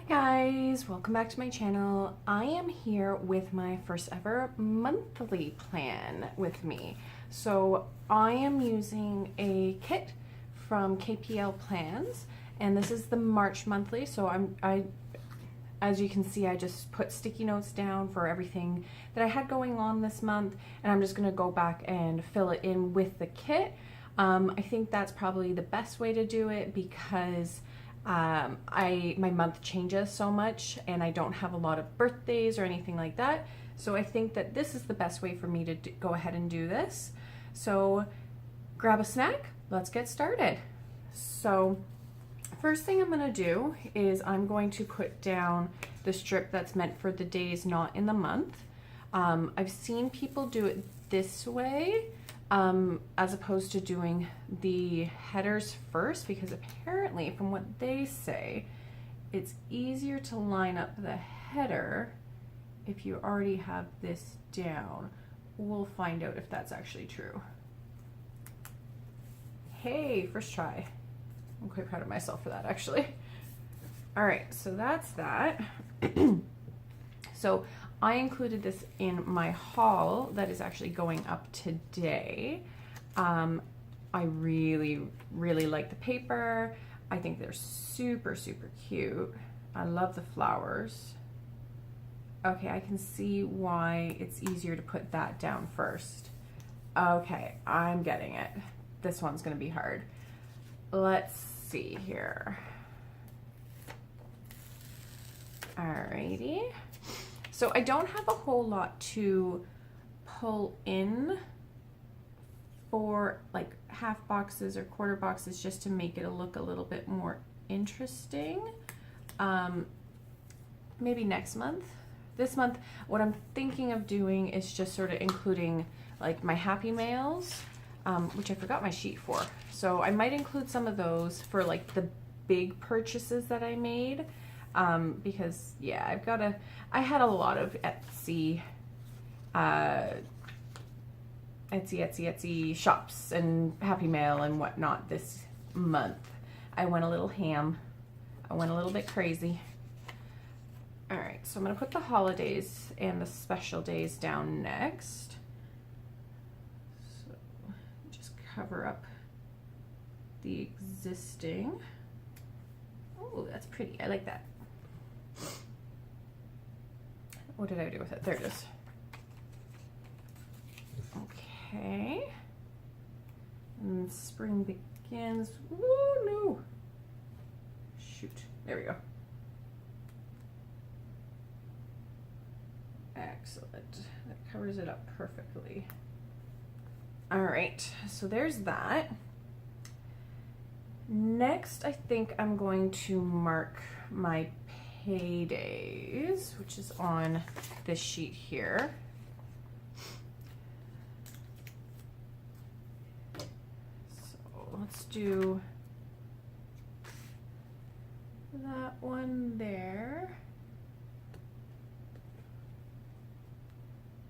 Guys, welcome back to my channel. I am here with my first ever monthly plan with me. So I am using a kit from KPLPlans, and this is the March monthly. So as you can see, I just put sticky notes down for everything that I had going on this month, and I'm just gonna go back and fill it in with the kit. I think that's probably the best way to do it because my month changes so much and I don't have a lot of birthdays or anything like that. So I think that this is the best way for me to go ahead and do this. So grab a snack, let's get started. So first thing I'm going to do is I'm going to put down the strip that's meant for the days not in the month. I've seen people do it this way as opposed to doing the headers first, because apparently from what they say, it's easier to line up the header if you already have this down. We'll find out if that's actually true. Hey, first try. I'm quite proud of myself for that, actually. All right, so that's that. So I included this in my haul that is actually going up today. I really like the paper. I think they're super cute. I love the flowers. Okay, I can see why it's easier to put that down first. Okay, I'm getting it. This one's gonna be hard. Let's see here. Alrighty. So I don't have a whole lot to pull in for like half boxes or quarter boxes, just to make it look a little bit more interesting. Maybe next month. This month, what I'm thinking of doing is just sort of including like my happy mails, which I forgot my sheet for. So I might include some of those for like the big purchases that I made. Because yeah, I had a lot of Etsy shops and Happy Mail and whatnot this month. I went a little ham. I went a little bit crazy. All right, so I'm gonna put the holidays and the special days down next. So just cover up the existing. Oh, that's pretty. I like that. What did I do with it? There it is. Okay. And spring begins. Woo, no. Shoot. There we go. Excellent. That covers it up perfectly. All right. So there's that. Next, I think I'm going to mark my paydays, which is on this sheet here. So let's do that one there.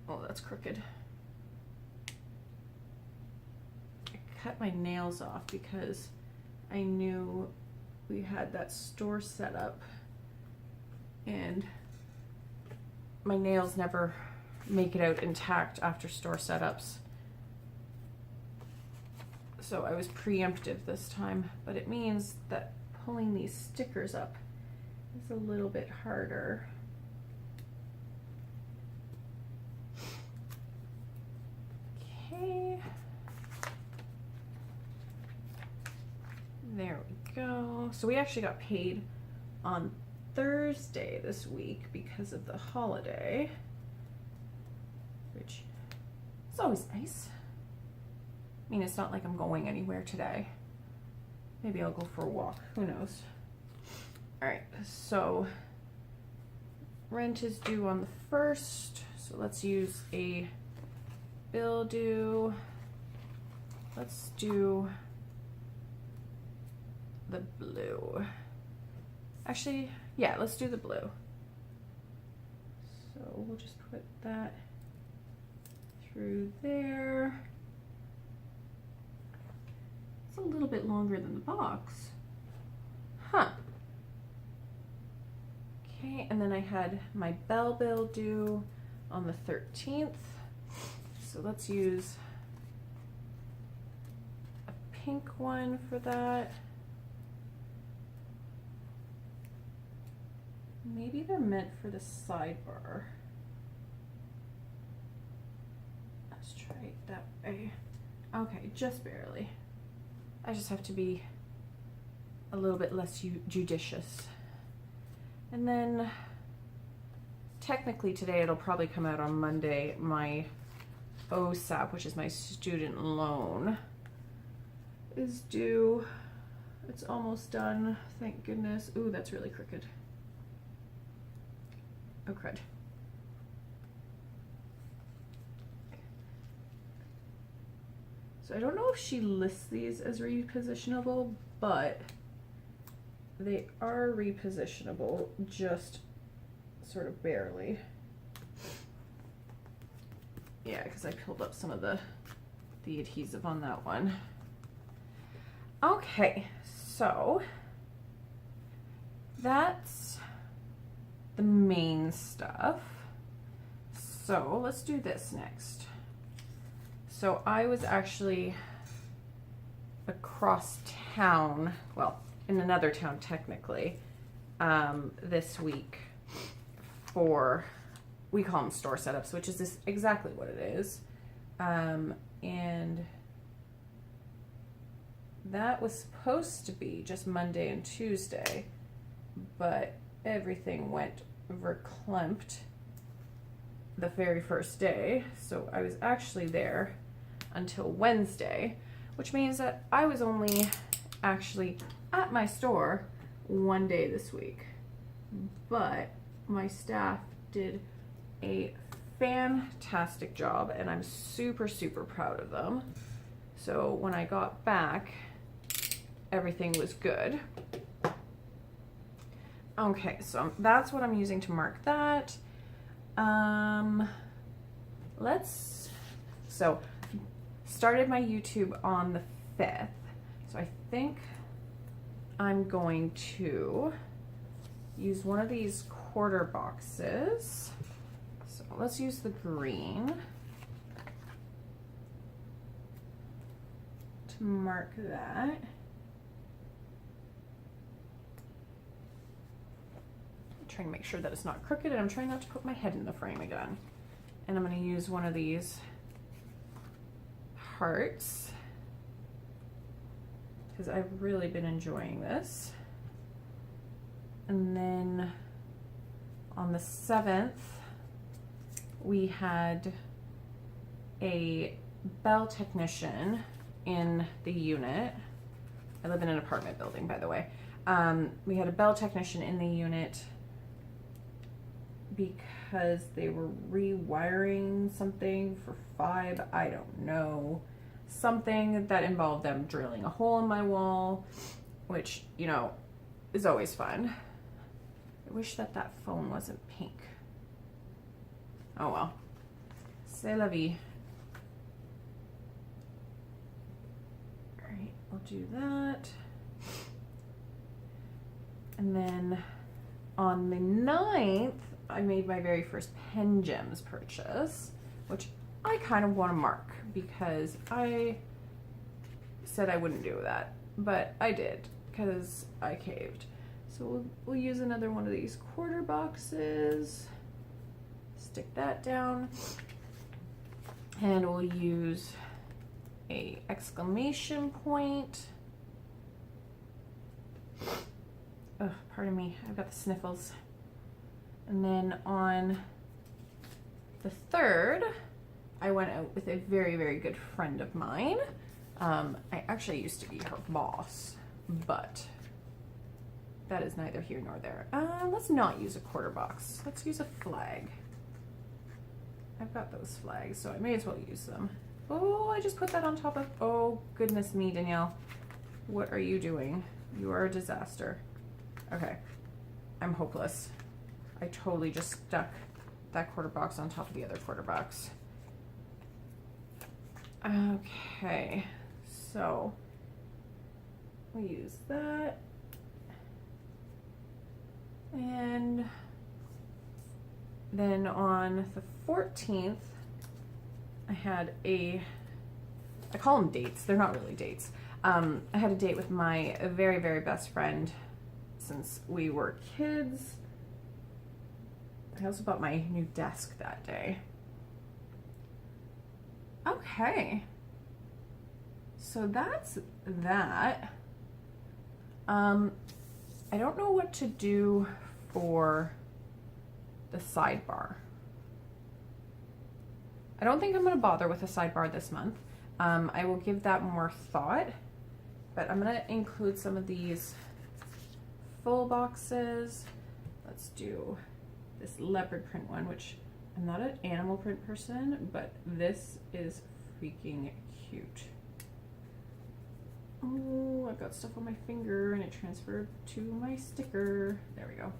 Oh, that's crooked. I cut my nails off because I knew we had that store set up, and my nails never make it out intact after store setups. So I was preemptive this time, but it means that pulling these stickers up is a little bit harder. Okay. There we go. So we actually got paid on Thursday this week because of the holiday, which is always nice. I mean, it's not like I'm going anywhere today. Maybe I'll go for a walk, who knows. All right, so rent is due on the 1st, so let's use a bill due. Let's do the blue. Actually, yeah, let's do the blue. So we'll just put that through there. It's a little bit longer than the box. Huh. Okay, and then I had my bell bill due on the 13th. So let's use a pink one for that. Maybe they're meant for the sidebar. Let's try it that way. Okay, just barely. I just have to be a little bit less judicious. And then technically today it'll probably come out on Monday. My OSAP, which is my student loan, is due. It's almost done, thank goodness. Ooh, that's really crooked. Oh, crud. So I don't know if she lists these as repositionable, but they are repositionable, just sort of barely. Yeah, because I peeled up some of the adhesive on that one. Okay, so that's the main stuff. So let's do this next. So I was actually across town, well, in another town technically, this week for, we call them store setups, which is this exactly what it is. And that was supposed to be just Monday and Tuesday, but everything went verklempt the very first day. So I was actually there until Wednesday, which means that I was only actually at my store one day this week. But my staff did a fantastic job and I'm super, super proud of them. So when I got back, everything was good. Okay, so that's what I'm using to mark that. So started my YouTube on the 5th. So I think I'm going to use one of these quarter boxes. So let's use the green to mark that. Trying to make sure that it's not crooked, and I'm trying not to put my head in the frame again. And I'm going to use one of these hearts because I've really been enjoying this. And then on the 7th, we had a bell technician in the unit. I live in an apartment building, by the way. We had a bell technician in the unit because they were rewiring something for 5, I don't know, something that involved them drilling a hole in my wall, which, you know, is always fun. I wish that that phone wasn't pink. Oh well, c'est la vie. All right, I'll do that. And then on the 9th, I made my very first pen gems purchase, which I kind of want to mark because I said I wouldn't do that, but I did because I caved. So we'll use another one of these quarter boxes, stick that down, and we'll use a exclamation point. Oh, pardon me, I've got the sniffles. And then on the 3rd, I went out with a very, very good friend of mine. I actually used to be her boss, but that is neither here nor there. Let's not use a quarter box. Let's use a flag. I've got those flags, so I may as well use them. Oh, I just put that on top of, oh goodness me, Danielle. What are you doing? You are a disaster. Okay, I'm hopeless. I totally just stuck that quarter box on top of the other quarter box. Okay, so we'll use that. And then on the 14th, I had I call them dates, they're not really dates. I had a date with my very, very best friend since we were kids. I also bought my new desk that day. Okay, so that's that. I don't know what to do for the sidebar. I don't think I'm going to bother with a sidebar this month. I will give that more thought, but I'm going to include some of these full boxes. Let's do this leopard print one, which I'm not an animal print person, but this is freaking cute. Oh, I've got stuff on my finger and it transferred to my sticker. There we go.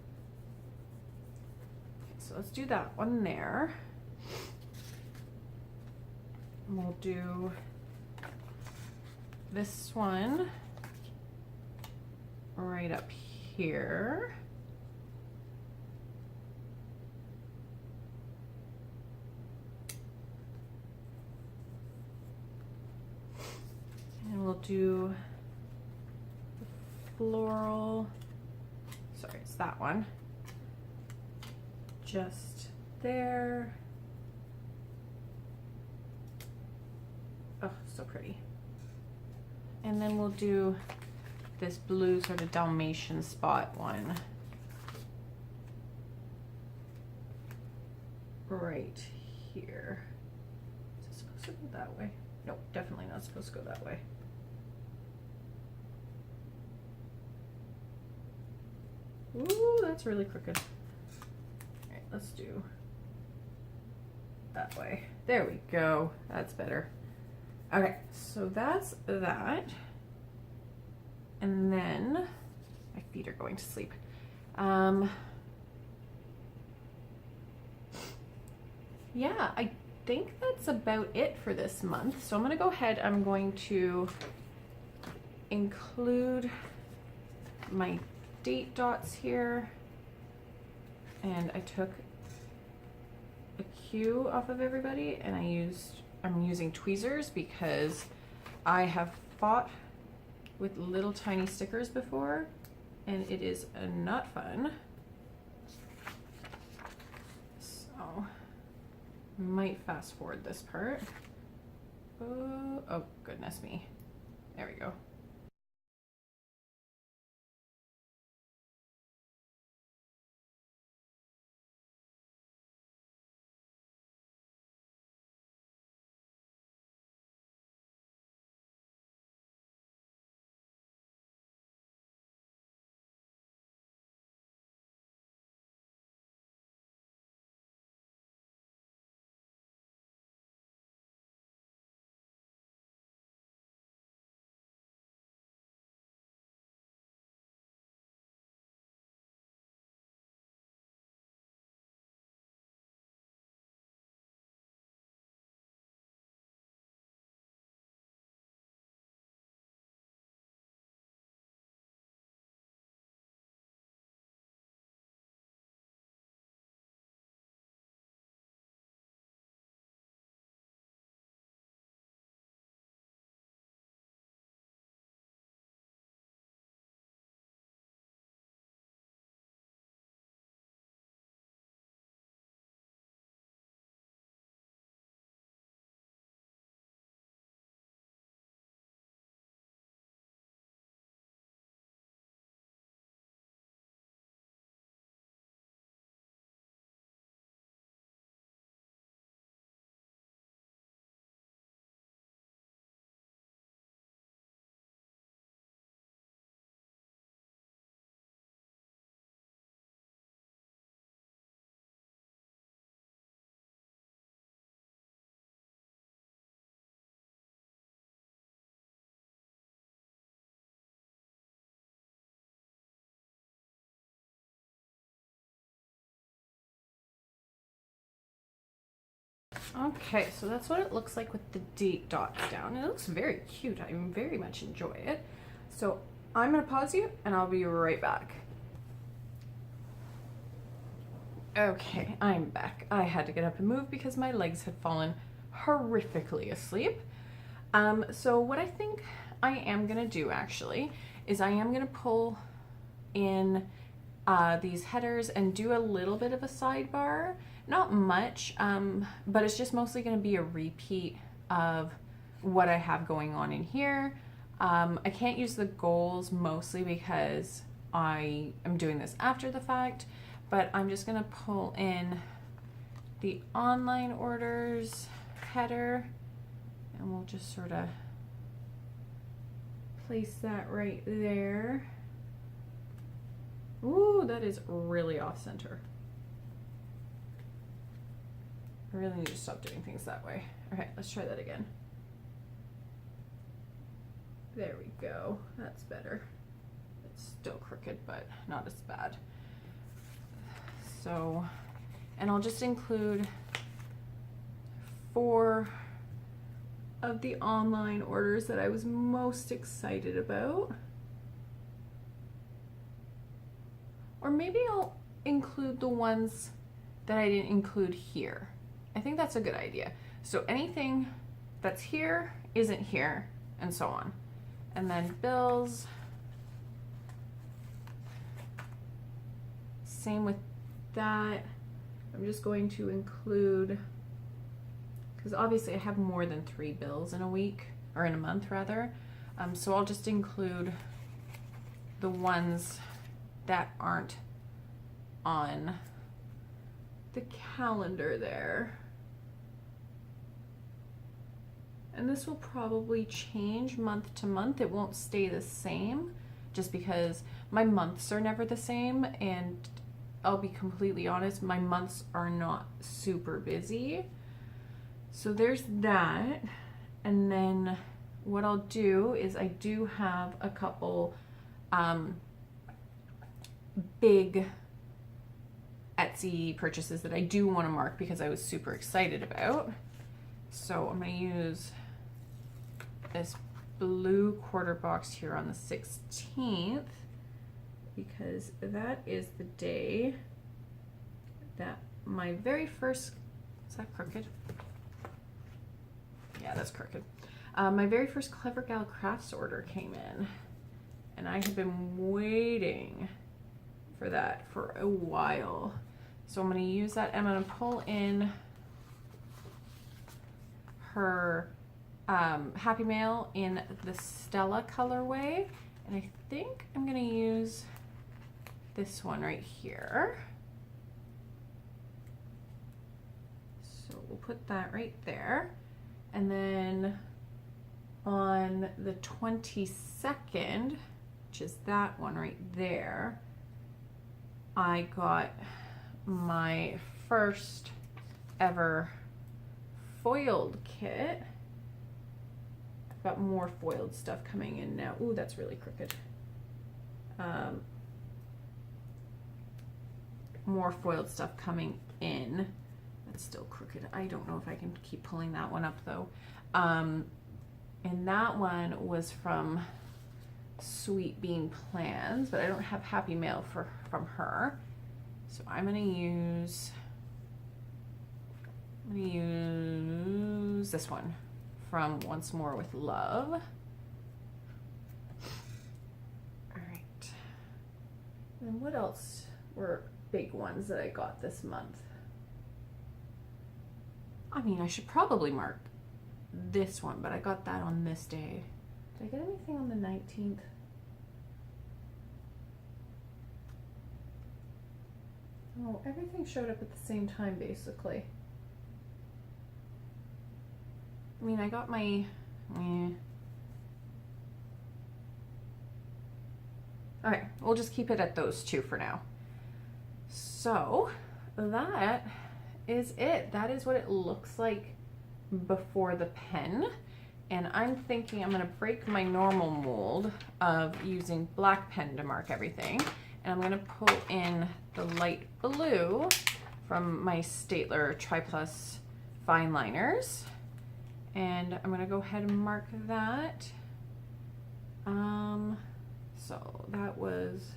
Okay, so let's do that one there. And we'll do this one right up here. And we'll do the floral, sorry, it's that one, just there. Oh, so pretty. And then we'll do this blue sort of Dalmatian spot one right here. Is it supposed to go that way? Nope, definitely not supposed to go that way. Ooh, that's really crooked. All right, let's do that way. There we go. That's better. Okay, so that's that. And then my feet are going to sleep. Yeah, I think that's about it for this month. So I'm gonna go ahead, I'm going to include my date dots here. And I took a cue off of everybody and I'm using tweezers because I have fought with little tiny stickers before and it is not fun. So might fast forward this part. Oh goodness me. There we go. Okay, so that's what it looks like with the date dots down. It looks very cute. I very much enjoy it. So I'm gonna pause you and I'll be right back. Okay, I'm back. I had to get up and move because my legs had fallen horrifically asleep. So what I think I am gonna do actually is I am gonna pull in these headers and do a little bit of a sidebar. Not much, but it's just mostly gonna be a repeat of what I have going on in here. I can't use the goals mostly because I am doing this after the fact, but I'm just gonna pull in the online orders header and we'll just sort of place that right there. Ooh, that is really off center. I really need to stop doing things that way. Okay, let's try that again. There we go, that's better. It's still crooked, but not as bad. So, and I'll just include 4 of the online orders that I was most excited about. Or maybe I'll include the ones that I didn't include here. I think that's a good idea. So anything that's here isn't here, and so on. And then bills, same with that. I'm just going to include, because obviously I have more than 3 bills in a week, or in a month rather. So I'll just include the ones that aren't on the calendar there. And this will probably change month to month. It won't stay the same just because my months are never the same, and I'll be completely honest, my months are not super busy. So there's that. And then what I'll do is I do have a couple big Etsy purchases that I do want to mark because I was super excited about. So I'm going to use this blue quarter box here on the 16th because that is the day that my very first, is that crooked? Yeah, that's crooked. My very first CleverGalCrafts order came in, and I had been waiting for that for a while. So I'm going to use that. I'm going to pull in her Happy Mail in the Stella colorway, and I think I'm going to use this one right here. So we'll put that right there, and then on the 22nd, which is that one right there, I got my first ever foiled kit. I've got more foiled stuff coming in now. Ooh, that's really crooked. More foiled stuff coming in. That's still crooked. I don't know if I can keep pulling that one up though. And that one was from Sweet Bean Plans, but I don't have Happy Mail from her. So I'm gonna use this one from OnceMoreWithLove. All right. And what else were big ones that I got this month? I mean, I should probably mark this one, but I got that on this day. Did I get anything on the 19th? Oh, everything showed up at the same time, basically. I mean, I got my... Okay, we'll just keep it at those 2 for now. So, that is it. That is what it looks like before the pen. And I'm thinking I'm gonna break my normal mold of using black pen to mark everything. And I'm gonna pull in the light blue from my Staedtler Tri-Plus fine liners. And I'm gonna go ahead and mark that. So that was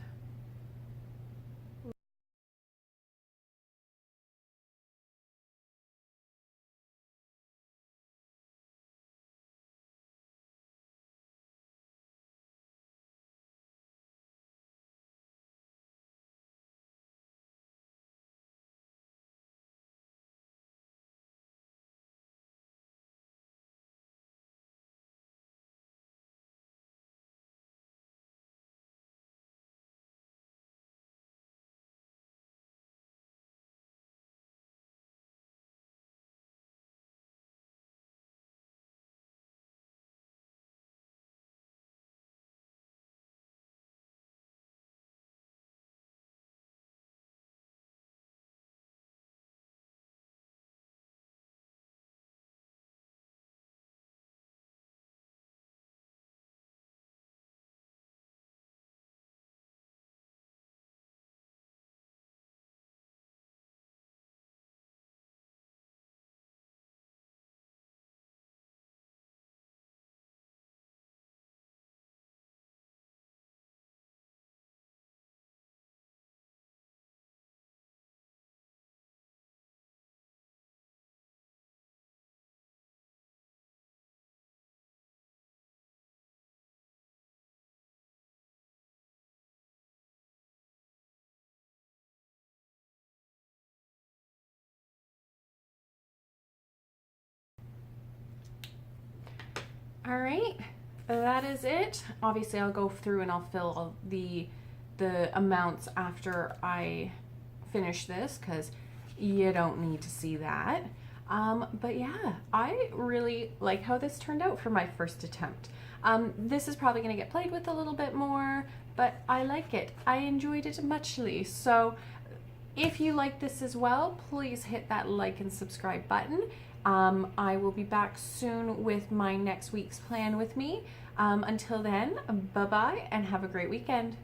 All right, that is it. Obviously I'll go through and I'll fill all the amounts after I finish this, because you don't need to see that. But yeah, I really like how this turned out for my first attempt. This is probably going to get played with a little bit more, but I like it. I enjoyed it muchly. So if you like this as well, please hit that like and subscribe button. I will be back soon with my next week's plan with me. Until then, bye-bye and have a great weekend.